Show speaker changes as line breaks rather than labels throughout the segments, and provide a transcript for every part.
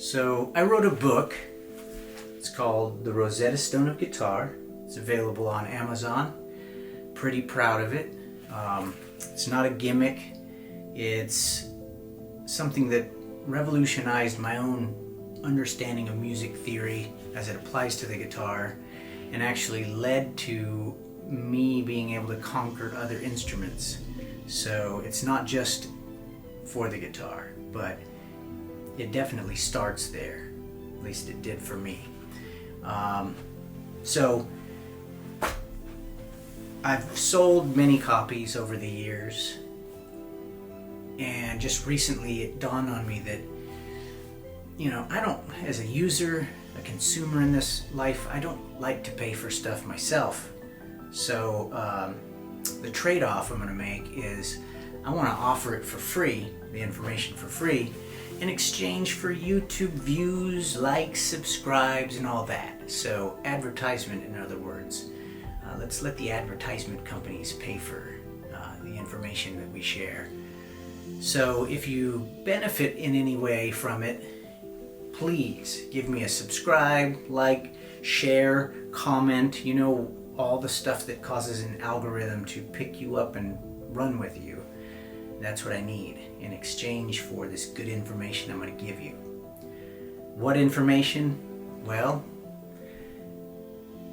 So I wrote a book. It's called The Rosetta Stone of Guitar. It's available on Amazon. Pretty proud of it. It's not a gimmick. It's something that revolutionized my own understanding of music theory as it applies to the guitar, and actually led to me being able to conquer other instruments. So it's not just for the guitar, but it definitely starts there. At least it did for me. So I've sold many copies over the years, and just recently it dawned on me that, I don't, as a user, a consumer in this life, I don't like to pay for stuff myself. So the trade-off I'm going to make is I want to offer it for free, the information for free, in exchange for YouTube views, likes, subscribes, and all that. So advertisement, in other words. Let's let the advertisement companies pay for the information that we share. So if you benefit in any way from it, please give me a subscribe, like, share, comment, all the stuff that causes an algorithm to pick you up and run with you. That's what I need in exchange for this good information I'm going to give you. What information? Well,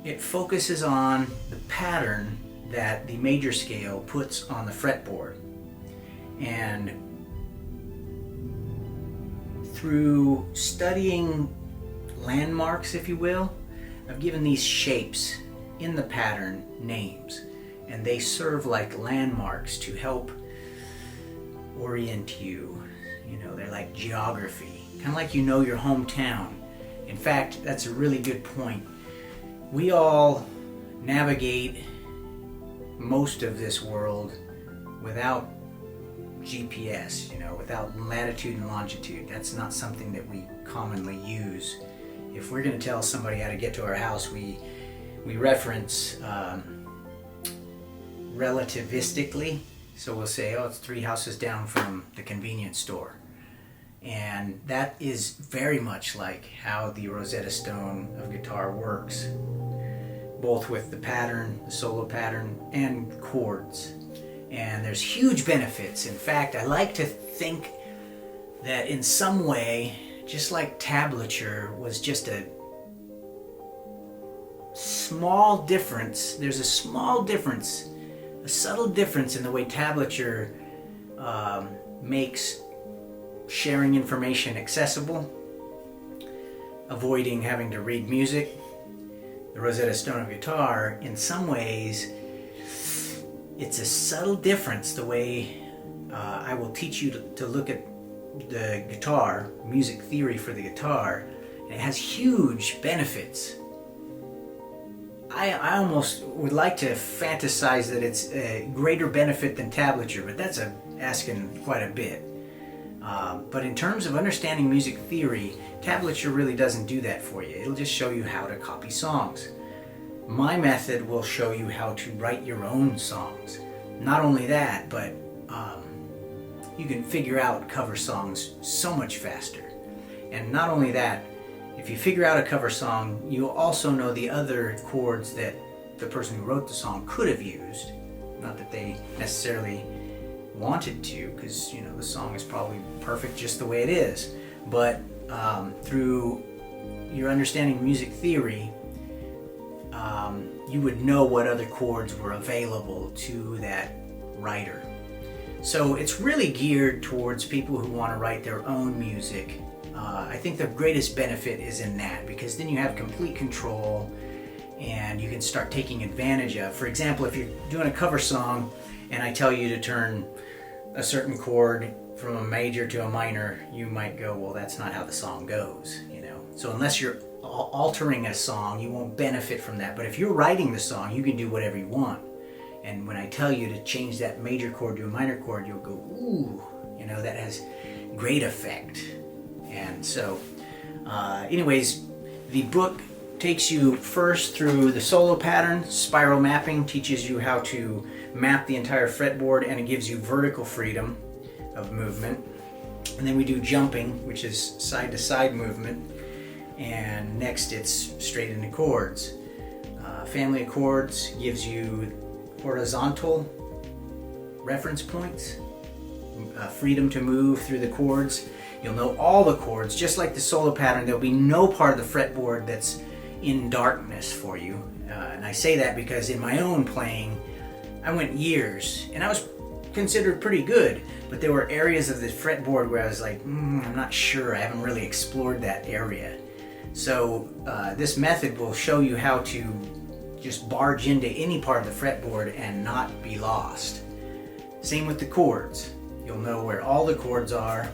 it focuses on the pattern that the major scale puts on the fretboard. And through studying landmarks, if you will, I've given these shapes in the pattern names, and they serve like landmarks to help orient you. They're like geography, kind of like your hometown. In fact, that's a really good point. We all navigate most of this world without GPS, without latitude and longitude. That's not something that we commonly use. If we're going to tell somebody how to get to our house, we reference relativistically. So we'll say, it's 3 houses down from the convenience store. And that is very much like how the Rosetta Stone of guitar works, both with the pattern, the solo pattern, and chords. And there's huge benefits. In fact, I like to think that in some way, just like tablature was just a small difference, there's a small difference, a subtle difference in the way tablature makes sharing information accessible, avoiding having to read music. The Rosetta Stone of Guitar, in some ways, it's a subtle difference the way I will teach you to look at the guitar, music theory for the guitar, and it has huge benefits. I almost would like to fantasize that it's a greater benefit than tablature, but that's asking quite a bit. But in terms of understanding music theory, tablature really doesn't do that for you. It'll just show you how to copy songs. My method will show you how to write your own songs. Not only that, but you can figure out cover songs so much faster. And not only that, if you figure out a cover song, you'll also know the other chords that the person who wrote the song could have used. Not that they necessarily wanted to, because the song is probably perfect just the way it is. But through your understanding of music theory, you would know what other chords were available to that writer. So it's really geared towards people who want to write their own music. I think the greatest benefit is in that, because then you have complete control and you can start taking advantage of. For example, if you're doing a cover song and I tell you to turn a certain chord from a major to a minor, you might go, well, that's not how the song goes, So unless you're altering a song, you won't benefit from that. But if you're writing the song, you can do whatever you want. And when I tell you to change that major chord to a minor chord, you'll go, ooh, that has great effect. And so, anyways, the book takes you first through the solo pattern. Spiral mapping teaches you how to map the entire fretboard, and it gives you vertical freedom of movement. And then we do jumping, which is side to side movement. And next it's straight into chords. Family of chords gives you horizontal reference points, freedom to move through the chords. You'll know all the chords, just like the solo pattern. There'll be no part of the fretboard that's in darkness for you. And I say that because in my own playing, I went years, and I was considered pretty good, but there were areas of the fretboard where I was like, I'm not sure, I haven't really explored that area. So this method will show you how to just barge into any part of the fretboard and not be lost. Same with the chords. You'll know where all the chords are,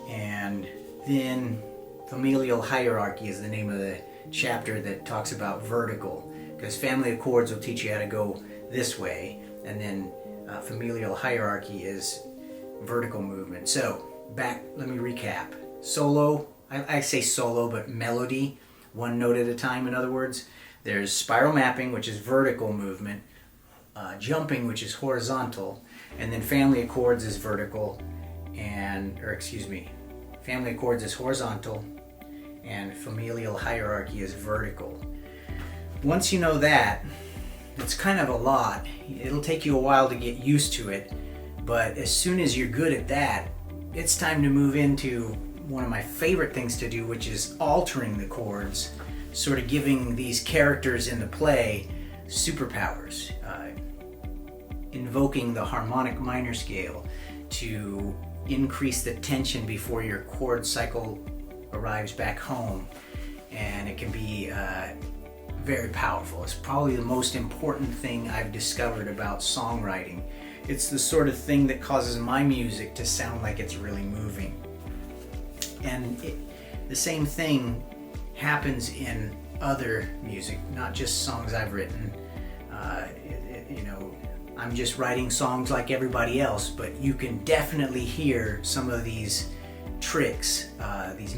and then familial hierarchy is the name of the chapter that talks about vertical, because family of chords will teach you how to go this way, and then familial hierarchy is vertical movement. So back, let me recap. Solo, I say solo, but melody, one note at a time. In other words, there's spiral mapping, which is vertical movement, jumping, which is horizontal, and then family of chords is vertical, family of chords is horizontal, and familial hierarchy is vertical. Once you know that, it's kind of a lot. It'll take you a while to get used to it, but as soon as you're good at that, it's time to move into one of my favorite things to do, which is altering the chords, sort of giving these characters in the play superpowers, invoking the harmonic minor scale to increase the tension before your chord cycle arrives back home, and it can be very powerful. It's probably the most important thing I've discovered about songwriting. It's the sort of thing that causes my music to sound like it's really moving. And the same thing happens in other music, not just songs I've written. I'm just writing songs like everybody else, but you can definitely hear some of these tricks, these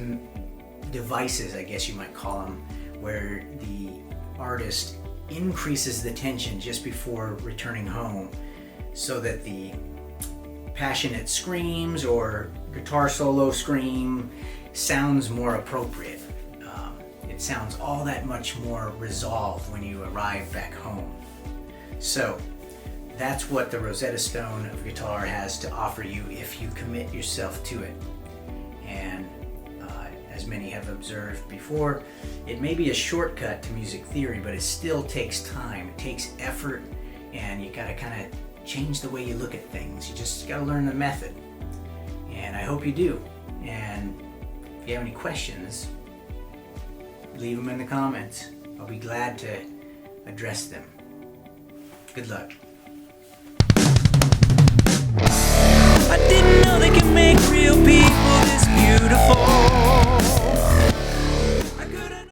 devices, I guess you might call them, where the artist increases the tension just before returning home, so that the passionate screams or guitar solo scream sounds more appropriate. It sounds all that much more resolved when you arrive back home. So that's what the Rosetta Stone of guitar has to offer you if you commit yourself to it. And as many have observed before, it may be a shortcut to music theory, but it still takes time. It takes effort, and you gotta kind of change the way you look at things. You just gotta learn the method. And I hope you do. And if you have any questions, leave them in the comments. I'll be glad to address them. Good luck.